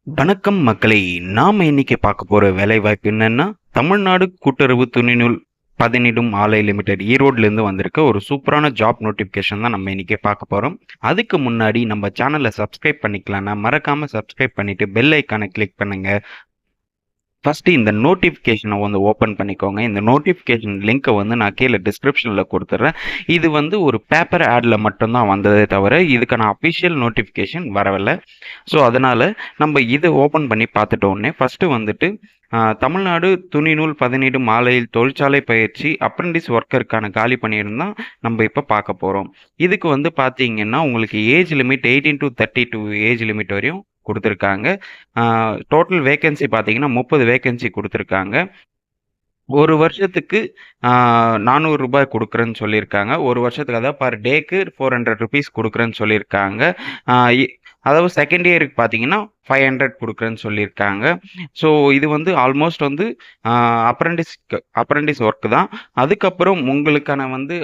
வணக்கம் மக்களே! நாம இன்னைக்கு பார்க்க போற வேலைவாய்ப்பு என்னன்னா, தமிழ்நாடு கூட்டுறவு துணிநூல் பதனிடும் ஆலை லிமிடெட் ஈரோட்லேருந்து வந்திருக்க ஒரு சூப்பரான ஜாப் நோட்டிஃபிகேஷன் தான் நம்ம இன்னைக்கு பார்க்க போறோம். அதுக்கு முன்னாடி நம்ம சேனலை சப்ஸ்கிரைப் பண்ணிக்கலாம்னா மறக்காம சப்ஸ்கிரைப் பண்ணிட்டு பெல் ஐக்கானை கிளிக் பண்ணுங்க. ஃபஸ்ட்டு இந்த நோட்டிஃபிகேஷனை வந்து ஓப்பன் பண்ணிக்கோங்க. இந்த நோட்டிஃபிகேஷன் லிங்க்கை வந்து நான் கீழே டிஸ்கிரிப்ஷனில் கொடுத்துட்றேன். இது வந்து ஒரு பேப்பர் ஆடில் மட்டும்தான் வந்ததே தவிர இதுக்கான அஃபிஷியல் நோட்டிஃபிகேஷன் வரவில்லை. ஸோ அதனால் நம்ம இதை ஓப்பன் பண்ணி பார்த்துட்டோன்னே ஃபஸ்ட்டு வந்துட்டு தமிழ்நாடு துணிநூல் பதனிடும் ஆலையில் தொழிற்சாலை பயிற்சி அப்ரெண்டிஸ் ஒர்க்கருக்கான காலி பணியிடம் நம்ம இப்போ பார்க்க போகிறோம். இதுக்கு வந்து பார்த்தீங்கன்னா உங்களுக்கு age limit 18 to 32 age limit வரையும் கொடுத்துருக்காங்க. டோட்டல் வேக்கன்சி பார்த்தீங்கன்னா 30 வேக்கன்சி கொடுத்துருக்காங்க. ஒரு வருஷத்துக்கு ₹400 கொடுக்குறேன்னு சொல்லியிருக்காங்க. ஒரு வருஷத்துக்கு அதாவது பர் டேக்கு ₹400 கொடுக்குறேன்னு சொல்லியிருக்காங்க. அதாவது செகண்ட் இயருக்கு பார்த்தீங்கன்னா 500 கொடுக்குறேன்னு சொல்லியிருக்காங்க. ஸோ இது வந்து ஆல்மோஸ்ட் வந்து அப்ரெண்டிஸ் ஒர்க்கு தான். அதுக்கப்புறம் உங்களுக்கான வந்து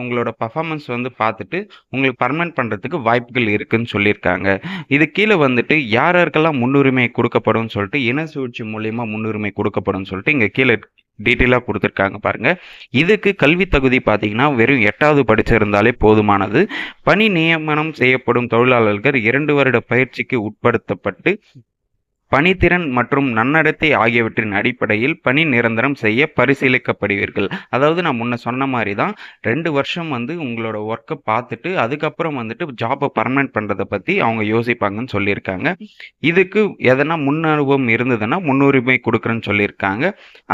உங்களோட பர்ஃபார்மன்ஸ் வந்து பார்த்துட்டு உங்களுக்கு பர்மனெண்ட் பண்ணுறதுக்கு வாய்ப்புகள் இருக்குதுன்னு சொல்லியிருக்காங்க. இது கீழே வந்துட்டு யாருக்கெல்லாம் முன்னுரிமை கொடுக்கப்படும் சொல்லிட்டு இன சூழ்ச்சி மூலியமாக முன்னுரிமை கொடுக்கப்படும் சொல்லிட்டு இங்கே கீழே டீட்டெயிலாக கொடுத்துருக்காங்க பாருங்கள். இதுக்கு கல்வி தகுதி பார்த்தீங்கன்னா வெறும் 8வது படிச்சிருந்தாலே போதுமானது. பணி நியமனம் செய்யப்படும் தொழிலாளர்கள் 2 வருட பயிற்சிக்கு உட்படுத்தப்பட்டு பணித்திறன் மற்றும் நன்னடத்தை ஆகியவற்றின் அடிப்படையில் பணி நிரந்தரம் செய்ய பரிசீலிக்கப்படுவீர்கள். அதாவது நான் முன்ன சொன்ன மாதிரி தான் 2 வருஷம் வந்து உங்களோட ஒர்க்கை பார்த்துட்டு அதுக்கப்புறம் வந்துட்டு ஜாபை பர்மனெண்ட் பண்ணுறதை பற்றி அவங்க யோசிப்பாங்கன்னு சொல்லியிருக்காங்க. இதுக்கு எதனா முன் அனுபவம் இருந்ததுன்னா முன்னுரிமை கொடுக்குறேன்னு சொல்லியிருக்காங்க.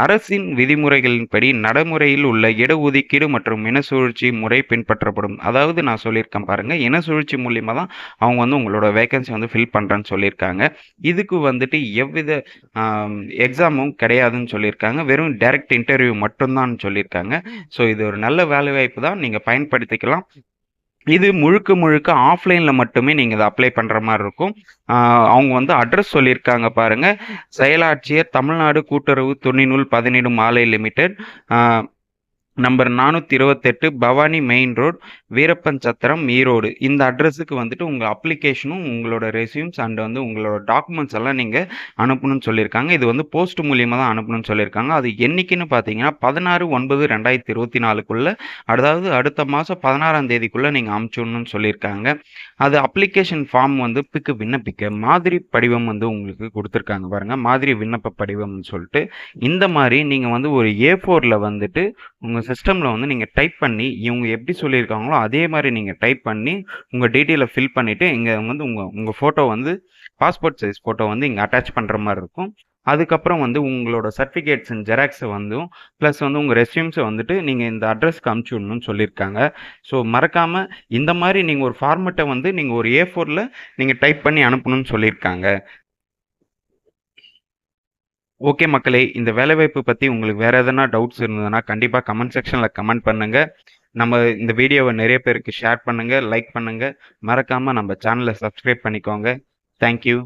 அரசின் விதிமுறைகளின்படி நடைமுறையில் உள்ள இடஒதுக்கீடு மற்றும் இனசுழற்சி முறை பின்பற்றப்படும். அதாவது நான் சொல்லியிருக்கேன் பாருங்கள், இனசுழற்சி மூலியமாக தான் அவங்க வந்து உங்களோட வேகன்சி வந்து ஃபில் பண்ணுறேன்னு சொல்லியிருக்காங்க. இதுக்கு வந்துட்டு எவ்வித எக்ஸாமும் கிடையாதுன்னு சொல்லியிருக்காங்க. வெறும் டைரக்ட் இன்டர்வியூ மட்டும்தான் சொல்லியிருக்காங்க. ஸோ இது ஒரு நல்ல வேலை வாய்ப்பு தான், நீங்கள் பயன்படுத்திக்கலாம். இது முழுக்க ஆஃப்லைனில் மட்டுமே நீங்கள் இதை அப்ளை பண்ணுற மாதிரி இருக்கும். அவங்க வந்து அட்ரஸ் சொல்லியிருக்காங்க பாருங்கள். செயலாட்சியர், தமிழ்நாடு கூட்டுறவு துணிநூல் பதனிடும் ஆலை limited, number 428 Bhavani main road, Veerappan Chathiram, Erode. இந்த அட்ரஸுக்கு வந்துட்டு உங்கள் அப்ளிகேஷனும் உங்களோட ரெஸ்யூம்ஸ் அண்ட் வந்து உங்களோட டாக்குமெண்ட்ஸ் எல்லாம் நீங்கள் அனுப்பணும்னு சொல்லியிருக்காங்க. இது வந்து போஸ்ட் மூலியமாக தான் அனுப்பணும்னு சொல்லியிருக்காங்க. அது என்னைக்குன்னு பார்த்தீங்கன்னா 16/9/2024 அதாவது அடுத்த மாதம் 16ஆம் தேதிக்குள்ளே நீங்கள் அனுப்பிச்சிடணும்னு சொல்லியிருக்காங்க. அது அப்ளிகேஷன் ஃபார்ம் வந்து விண்ணப்பிக்க மாதிரி படிவம் வந்து உங்களுக்கு கொடுத்துருக்காங்க பாருங்கள். மாதிரி விண்ணப்ப படிவம்னு சொல்லிட்டு இந்த மாதிரி நீங்கள் வந்து ஒரு A4ல் வந்துட்டு உங்கள் சிஸ்டமில் வந்து நீங்கள் டைப் பண்ணி இவங்க எப்படி சொல்லியிருக்காங்களோ அதே மாதிரி நீங்கள் டைப் பண்ணி உங்கள் டீட்டெயிலை ஃபில் பண்ணிவிட்டு இங்கே வந்து உங்கள் ஃபோட்டோ வந்து பாஸ்போர்ட் சைஸ் ஃபோட்டோ வந்து இங்கே அட்டாச் பண்ணுற மாதிரி இருக்கும். அதுக்கப்புறம் வந்து உங்களோட சர்டிஃபிகேட்ஸ் அண்ட் ஜெராக்ஸை வந்து ப்ளஸ் வந்து உங்கள் ரெஸ்யூம்ஸை வந்துட்டு நீங்கள் இந்த அட்ரஸ்க்கு அனுப்பிச்சி விடணும்னு சொல்லியிருக்காங்க. ஸோ மறக்காமல் இந்த மாதிரி நீங்கள் ஒரு ஃபார்மெட்டை வந்து நீங்கள் ஒரு A4ல் நீங்கள் டைப் பண்ணி அனுப்பணும்னு சொல்லியிருக்காங்க. ஓகே மக்களே, இந்த வேலைவாய்ப்பு பற்றி உங்களுக்கு வேறு எதனா டவுட்ஸ் இருந்ததுன்னா கண்டிப்பாக கமெண்ட் செக்ஷனில் கமெண்ட் பண்ணுங்கள். நம்ம இந்த வீடியோவை நிறைய பேருக்கு ஷேர் பண்ணுங்கள், லைக் பண்ணுங்கள். மறக்காமல் நம்ம சேனலை சப்ஸ்கிரைப் பண்ணிக்கோங்க. தேங்க்யூ.